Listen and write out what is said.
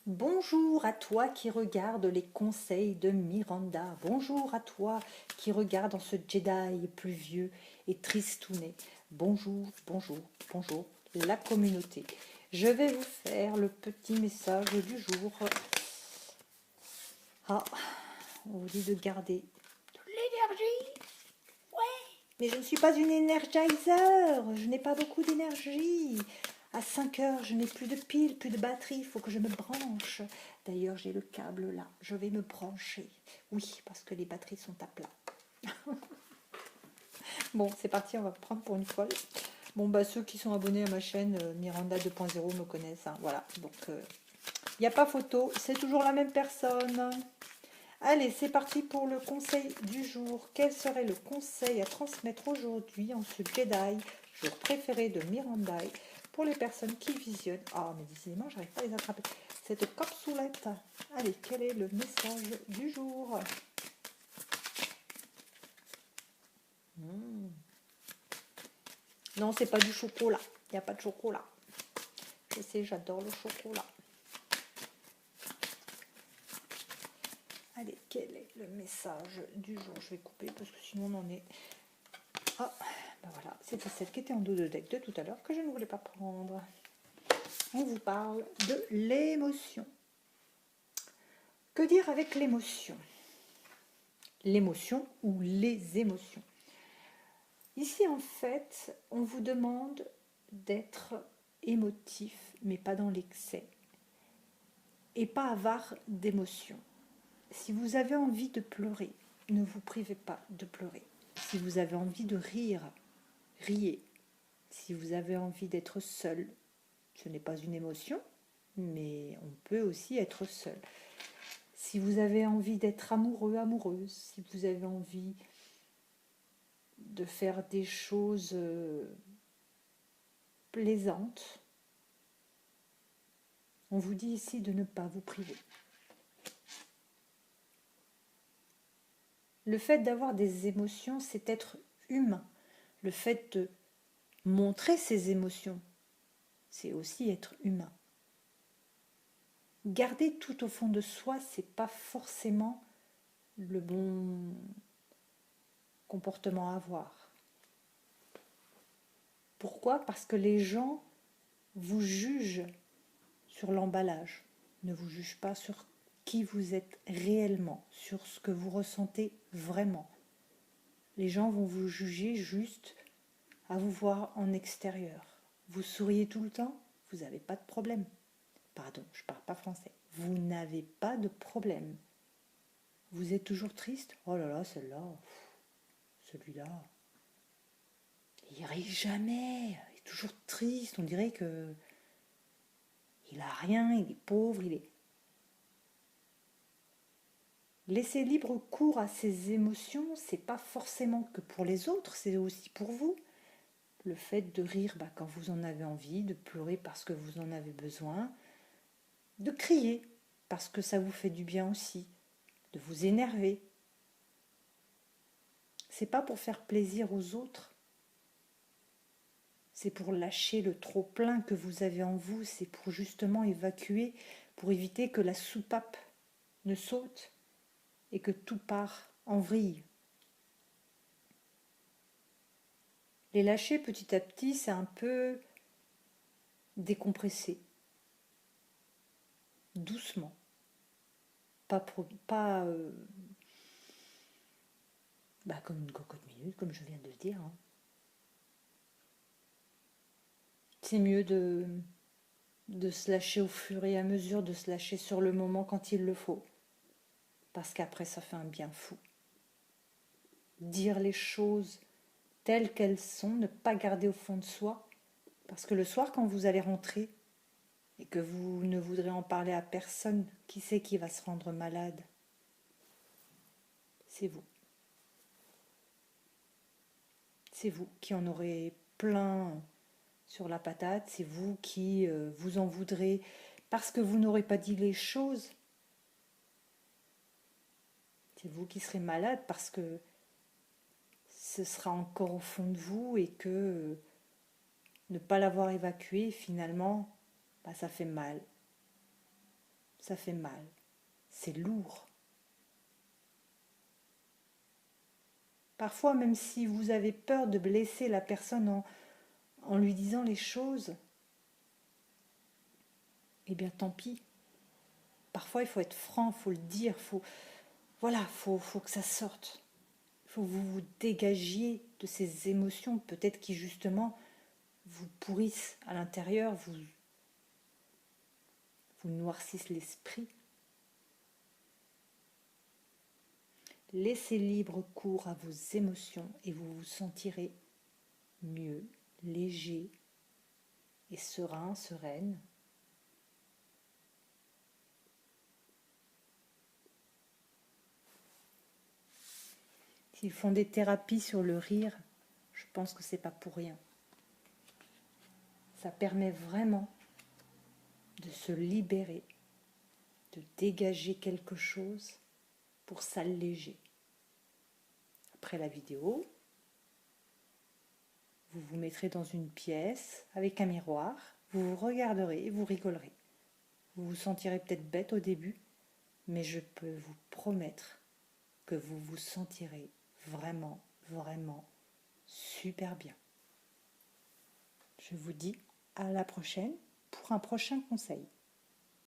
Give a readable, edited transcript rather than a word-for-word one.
Bonjour à toi qui regarde les conseils de Miranda. Bonjour à toi qui regarde en ce Jedi pluvieux et tristounet. Bonjour, bonjour, bonjour, la communauté. Je vais vous faire le petit message du jour. Ah, on vous dit de garder de l'énergie. Mais je ne suis pas une energizer. Je n'ai pas beaucoup d'énergie. À 5 heures, je n'ai plus de pile, plus de batterie, il faut que je me branche. D'ailleurs, j'ai le câble là, je vais me brancher. Oui, parce que les batteries sont à plat. Bon, c'est parti, on va prendre pour une folle. Bon, bah ceux qui sont abonnés à ma chaîne Miranda 2.0 me connaissent. Hein, voilà, donc il n'y a pas photo, c'est toujours la même personne. Allez, c'est parti pour le conseil du jour. Quel serait le conseil à transmettre aujourd'hui en ce Jedi, jour préféré de Miranda, pour les personnes qui visionnent? Ah, mais décidément, j'arrive pas à les attraper. Cette capsoulette. Allez, quel est le message du jour? Hmm. Non, c'est pas du chocolat. Il n'y a pas de chocolat. Je sais, j'adore le chocolat. Allez, quel est le message du jour? Je vais couper parce que sinon on en est... Ah, ben voilà, c'était celle qui était en dos de deck de tout à l'heure que je ne voulais pas prendre. On vous parle de l'émotion. Que dire avec l'émotion? L'émotion ou les émotions. Ici, en fait, on vous demande d'être émotif, mais pas dans l'excès, et pas avare d'émotions. Si vous avez envie de pleurer, ne vous privez pas de pleurer. Si vous avez envie de rire, riez. Si vous avez envie d'être seul, ce n'est pas une émotion, mais on peut aussi être seul. Si vous avez envie d'être amoureux, amoureuse, si vous avez envie de faire des choses plaisantes, on vous dit ici de ne pas vous priver. Le fait d'avoir des émotions, c'est être humain. Le fait de montrer ses émotions, c'est aussi être humain. Garder tout au fond de soi, c'est pas forcément le bon comportement à avoir. Pourquoi? Parce que les gens vous jugent sur l'emballage, ne vous jugent pas sur qui vous êtes réellement, sur ce que vous ressentez vraiment. Les gens vont vous juger juste à vous voir en extérieur. Vous souriez tout le temps, vous n'avez pas de problème. Pardon, je ne parle pas français. Vous n'avez pas de problème. Vous êtes toujours triste? Oh là là, celle-là, celui-là. Il rit jamais, il est toujours triste, on dirait que il a rien, il est pauvre, il est... Laisser libre cours à ses émotions, c'est pas forcément que pour les autres, c'est aussi pour vous. Le fait de rire quand vous en avez envie, de pleurer parce que vous en avez besoin, de crier parce que ça vous fait du bien aussi, de vous énerver. C'est pas pour faire plaisir aux autres, c'est pour lâcher le trop-plein que vous avez en vous, c'est pour justement évacuer, pour éviter que la soupape ne saute et que tout part en vrille. Les lâcher petit à petit, c'est un peu décompresser, doucement, pas comme une cocotte minute, comme je viens de le dire. Hein. C'est mieux de se lâcher au fur et à mesure, de se lâcher sur le moment quand il le faut, parce qu'après ça fait un bien fou. Dire les choses telles qu'elles sont, ne pas garder au fond de soi, parce que le soir quand vous allez rentrer et que vous ne voudrez en parler à personne, qui c'est qui va se rendre malade? C'est vous. C'est vous qui en aurez plein sur la patate, c'est vous qui vous en voudrez parce que vous n'aurez pas dit les choses. C'est vous qui serez malade parce que ce sera encore au fond de vous et que ne pas l'avoir évacué, finalement, ça fait mal. ça fait mal, c'est lourd. Parfois, même si vous avez peur de blesser la personne en lui disant les choses, eh bien tant pis. Parfois, il faut être franc, il faut le dire, faut que ça sorte. Il faut que vous vous dégagiez de ces émotions, peut-être qui justement vous pourrissent à l'intérieur, vous noircissent l'esprit. Laissez libre cours à vos émotions et vous vous sentirez mieux, léger et serein, sereine. S'ils font des thérapies sur le rire, je pense que c'est pas pour rien. Ça permet vraiment de se libérer, de dégager quelque chose pour s'alléger. Après la vidéo, vous vous mettrez dans une pièce avec un miroir, vous vous regarderez et vous rigolerez. Vous vous sentirez peut-être bête au début, mais je peux vous promettre que vous vous sentirez vraiment, vraiment super bien. Je vous dis à la prochaine pour un prochain conseil.